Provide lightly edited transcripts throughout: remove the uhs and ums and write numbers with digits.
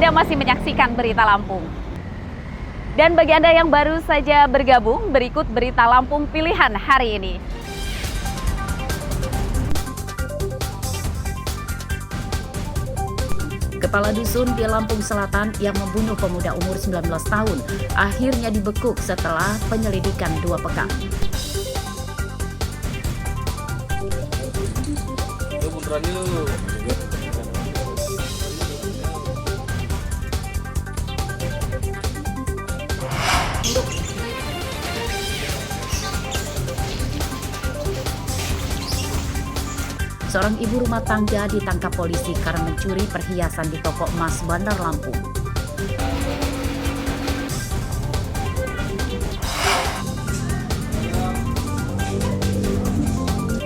Anda masih menyaksikan Berita Lampung. Dan bagi Anda yang baru saja bergabung, berikut Berita Lampung pilihan hari ini. Kepala dusun di Lampung Selatan yang membunuh pemuda umur 19 tahun akhirnya dibekuk setelah penyelidikan 2 pekan. Seorang ibu rumah tangga ditangkap polisi karena mencuri perhiasan di toko emas Bandar Lampung.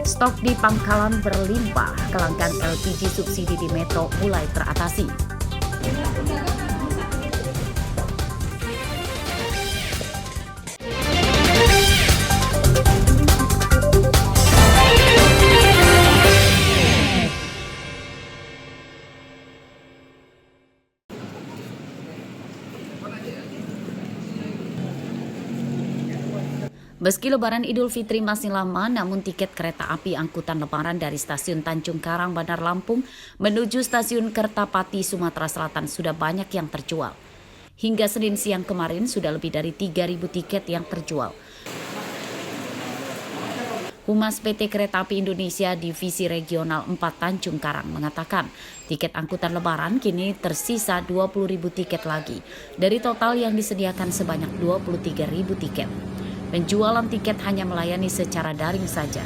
Stok di pangkalan berlimpah, kelangkaan LPG subsidi di Metro mulai teratasi. Meski Lebaran Idul Fitri masih lama, namun tiket kereta api angkutan Lebaran dari stasiun Tanjung Karang, Bandar Lampung menuju stasiun Kertapati, Sumatera Selatan sudah banyak yang terjual. Hingga Senin siang kemarin sudah lebih dari 3.000 tiket yang terjual. Humas PT Kereta Api Indonesia Divisi Regional 4 Tanjung Karang mengatakan tiket angkutan Lebaran kini tersisa 20.000 tiket lagi dari total yang disediakan sebanyak 23.000 tiket. Penjualan tiket hanya melayani secara daring saja.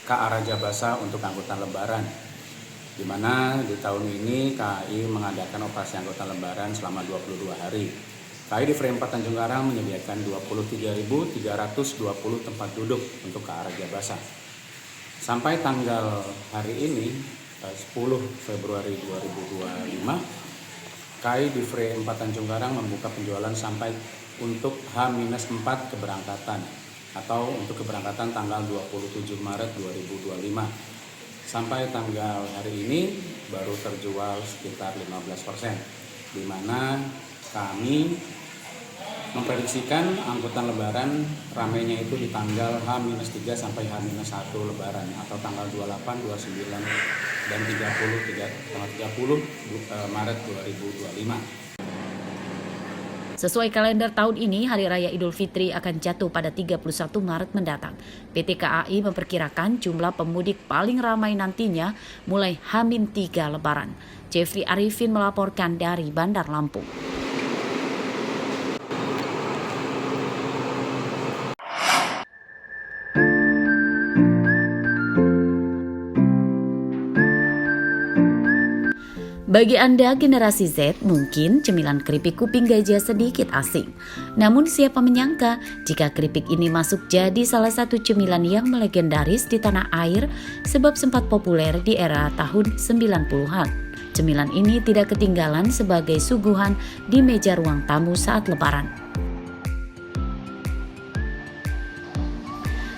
KA Raja Basa untuk angkutan Lebaran, di mana di tahun ini KAI mengadakan operasi angkutan Lebaran selama 22 hari. KAI di Frame 4 Tanjung Karang menyediakan 23.320 tempat duduk untuk KA Raja Basa. Sampai tanggal hari ini, 10 Februari 2025, KAI di Frame 4 Tanjung Karang membuka penjualan sampai untuk H-4 keberangkatan atau untuk keberangkatan tanggal 27 Maret 2025. Sampai tanggal hari ini baru terjual sekitar 15%, di mana kami memprediksikan angkutan Lebaran ramainya itu di tanggal H-3 sampai H-1 Lebaran atau tanggal 28, 29, dan 30 Maret 2025. Sesuai kalender tahun ini, Hari Raya Idul Fitri akan jatuh pada 31 Maret mendatang. PT KAI memperkirakan jumlah pemudik paling ramai nantinya mulai H-3 Lebaran. Jeffrey Arifin melaporkan dari Bandar Lampung. Bagi Anda generasi Z, mungkin cemilan keripik kuping gajah sedikit asing. Namun siapa menyangka jika keripik ini masuk jadi salah satu cemilan yang melegendaris di tanah air sebab sempat populer di era tahun 90-an. Cemilan ini tidak ketinggalan sebagai suguhan di meja ruang tamu saat Lebaran.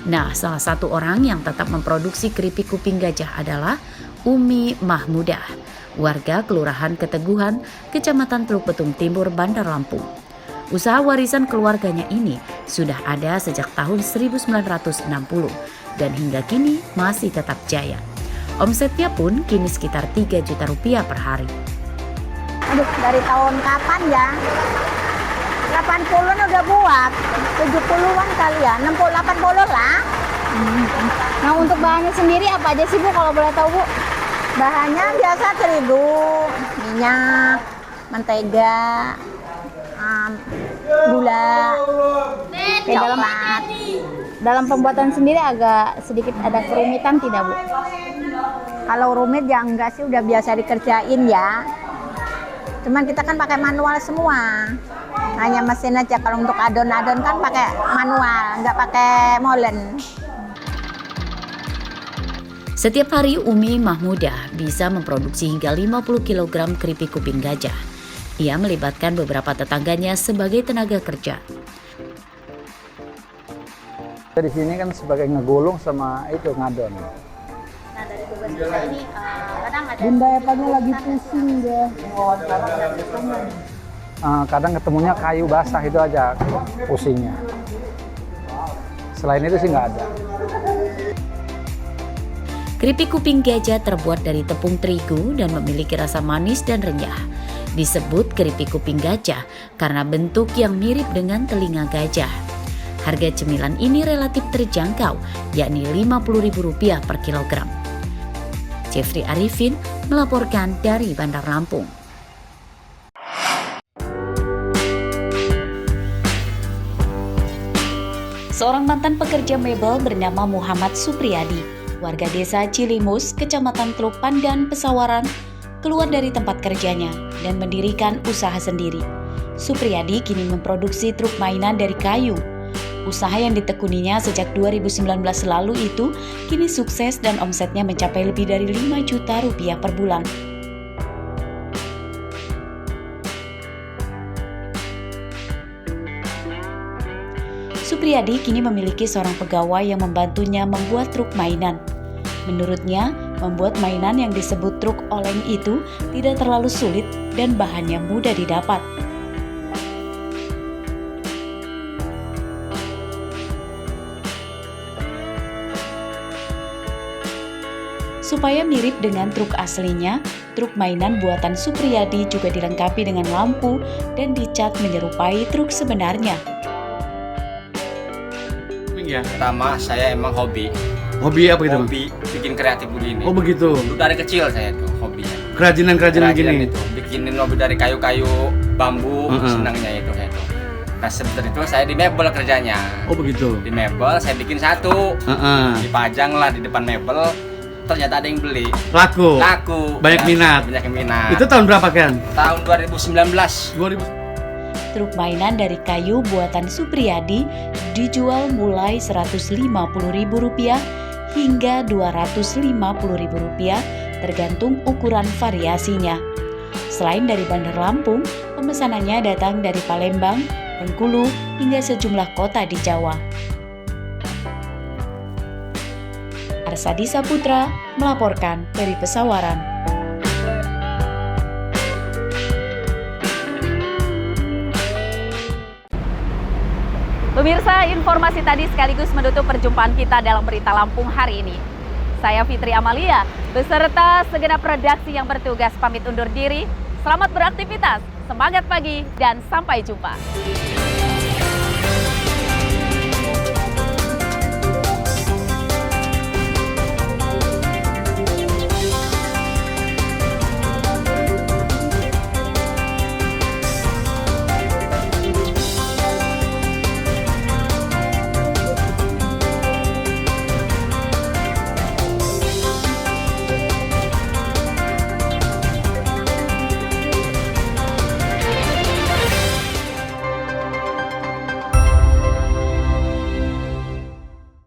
Nah, salah satu orang yang tetap memproduksi keripik kuping gajah adalah Umi Mahmudah, warga Kelurahan Keteguhan, Kecamatan Teluk Betung Timur, Bandar Lampung. Usaha warisan keluarganya ini sudah ada sejak tahun 1960 dan hingga kini masih tetap jaya. Omsetnya pun kini sekitar 3 juta rupiah per hari. Aduh, dari tahun kapan ya? 80-an udah buat, 70-an kali ya, 60-80 lah. Nah, untuk bahannya sendiri apa aja sih Bu kalau boleh tahu Bu? Bahannya biasa terigu, minyak, mentega, gula, coklat. Dalam pembuatan sendiri agak sedikit ada kerumitan tidak Bu? Kalau rumit ya enggak sih, udah biasa dikerjain ya. Cuman kita kan pakai manual semua. Hanya mesin aja, kalau untuk adon-adon kan pakai manual, nggak pakai molen. Setiap hari Umi Mahmudah bisa memproduksi hingga 50 kg keripik kuping gajah. Ia melibatkan beberapa tetangganya sebagai tenaga kerja. Di sini kan sebagai ngegulung sama itu ngadon. Nah, dari tugas kita ini ada Bunda Evanya lagi pusing dia. Kadang ketemunya kayu basah itu aja pusingnya. Selain itu sih nggak ada. Keripik kuping gajah terbuat dari tepung terigu dan memiliki rasa manis dan renyah. Disebut keripik kuping gajah karena bentuk yang mirip dengan telinga gajah. Harga cemilan ini relatif terjangkau, yakni Rp50.000 per kilogram. Jeffrey Arifin melaporkan dari Bandar Lampung. Seorang mantan pekerja mebel bernama Muhammad Supriyadi, warga desa Cilimus, Kecamatan Teluk Pandan, Pesawaran, keluar dari tempat kerjanya dan mendirikan usaha sendiri. Supriyadi kini memproduksi truk mainan dari kayu. Usaha yang ditekuninya sejak 2019 lalu itu kini sukses dan omsetnya mencapai lebih dari Rp5 juta per bulan. Supriyadi kini memiliki seorang pegawai yang membantunya membuat truk mainan. Menurutnya, membuat mainan yang disebut truk oleng itu tidak terlalu sulit dan bahannya mudah didapat. Supaya mirip dengan truk aslinya, truk mainan buatan Supriyadi juga dilengkapi dengan lampu dan dicat menyerupai truk sebenarnya. Pertama saya emang hobi. Hobi apa gitu? Hobi bikin kreatif begini. Oh begitu. Dari kecil saya tuh hobinya. Kerajinan gini. Itu. Bikinin mobil dari kayu-kayu bambu, senangnya itu saya tuh. Nah sebentar itu saya di mebel kerjanya. Oh begitu. Di mebel saya bikin satu. Dipajang lah di depan mebel. Ternyata ada yang beli. Laku. Banyak minat. Itu tahun berapa kan? Tahun 2019. Truk mainan dari kayu buatan Supriyadi dijual mulai Rp150.000 hingga Rp250.000 tergantung ukuran variasinya. Selain dari Bandar Lampung, pemesanannya datang dari Palembang, Bengkulu, hingga sejumlah kota di Jawa. Arsadi Saputra melaporkan dari Pesawaran. Pemirsa, informasi tadi sekaligus menutup perjumpaan kita dalam Berita Lampung hari ini. Saya Fitri Amalia, beserta segenap redaksi yang bertugas pamit undur diri. Selamat beraktivitas, semangat pagi, dan sampai jumpa.